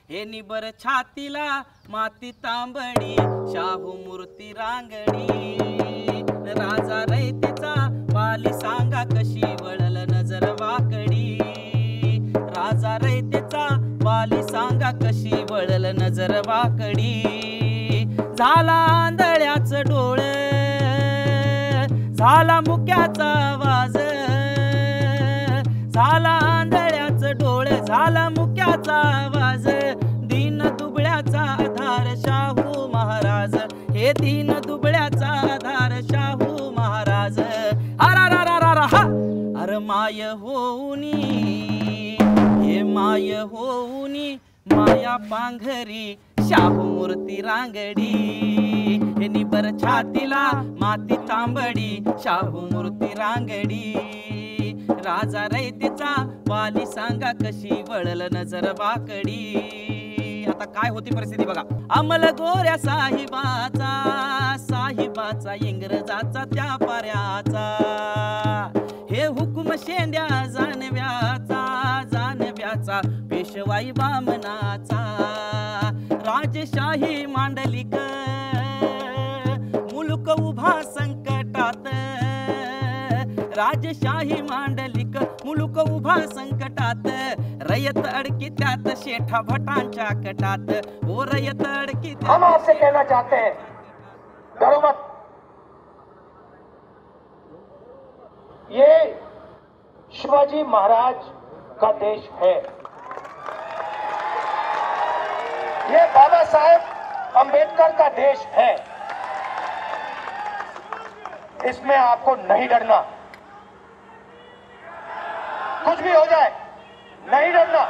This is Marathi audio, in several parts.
हे निबर छातीला माती तांबडी, शाहू मूर्ती रांगडी, राजा रयतेचा वाली सांगा कशी वळल नजर वाकडी, राजा रयतेचा वाली सांगा कशी वळल नजर वाकडी, झाला आंधळ्याचं डोळ, झाला मुक्याचा आवाज, झाला आंधळ्याचं डोळ, झाला मुक्याचा आवाज, दीन दुबळ्याचा आधार शाहू महाराज, हे दीन दुबळ्याचा आधार शाहू महाराज. हा अर माय होऊनी, हे माय होऊनी माया पांघरी, शाहू मूर्ती रांगडी, हे निबर छातीला माती तांबडी, शाहू मूर्ती रांगडी, राजा रयतेचा वाली सांगा कशी वळल नजर वाकडी. आता काय होती परिस्थिती बघा. अमल गोऱ्या साहिबाचा, साहिबाचा इंग्रजाचा त्या पाऱ्याचा, हे हुकुम शेंड्या जानव्याचा, जानव्याचा पेशवाई बामनाचा, राजशाही मांडलिक मुलुक उभा संकटात, राजशाही मांडलिक मुलुक उभा संकटात, रयत अडकी त्यात शेठा भटांच्या कटात, ओ रयत अडकी. हम आपसे कहना चाहते हैं, डरो मत. ये शिवाजी महाराज का देश है, ये बाबा साहेब अंबेडकर का देश है. इसमें आपको नहीं डरना, कुछ भी हो जाए नहीं डरना.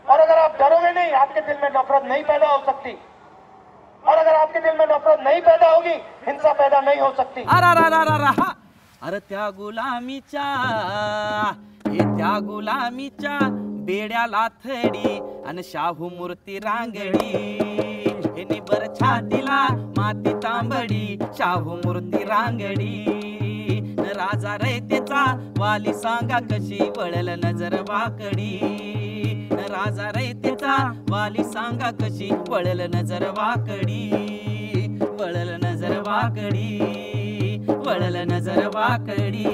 और अगर आप डरोगे नहीं, आपके दिल में नफरत नहीं पैदा हो सकती, और अगर आपके दिल में नफरत नहीं पैदा होगी, हिंसा पैदा नहीं हो सकती. अरे त्या गुलामीच्या, हे त्या गुलामीच्या बेड्याला थडी, आणि शाहू मूर्ती रांगडी, हे निबर छातीला माती तांबडी, शाहू मूर्ती रांगडी, राजा रयतेचा वाली सांगा कशी वळल नजर वाकडी, राजा रयतेचा वाली सांगा कशी वळल नजर वाकडी, वळल नजर वाकडी, वळल नजर वाकडी.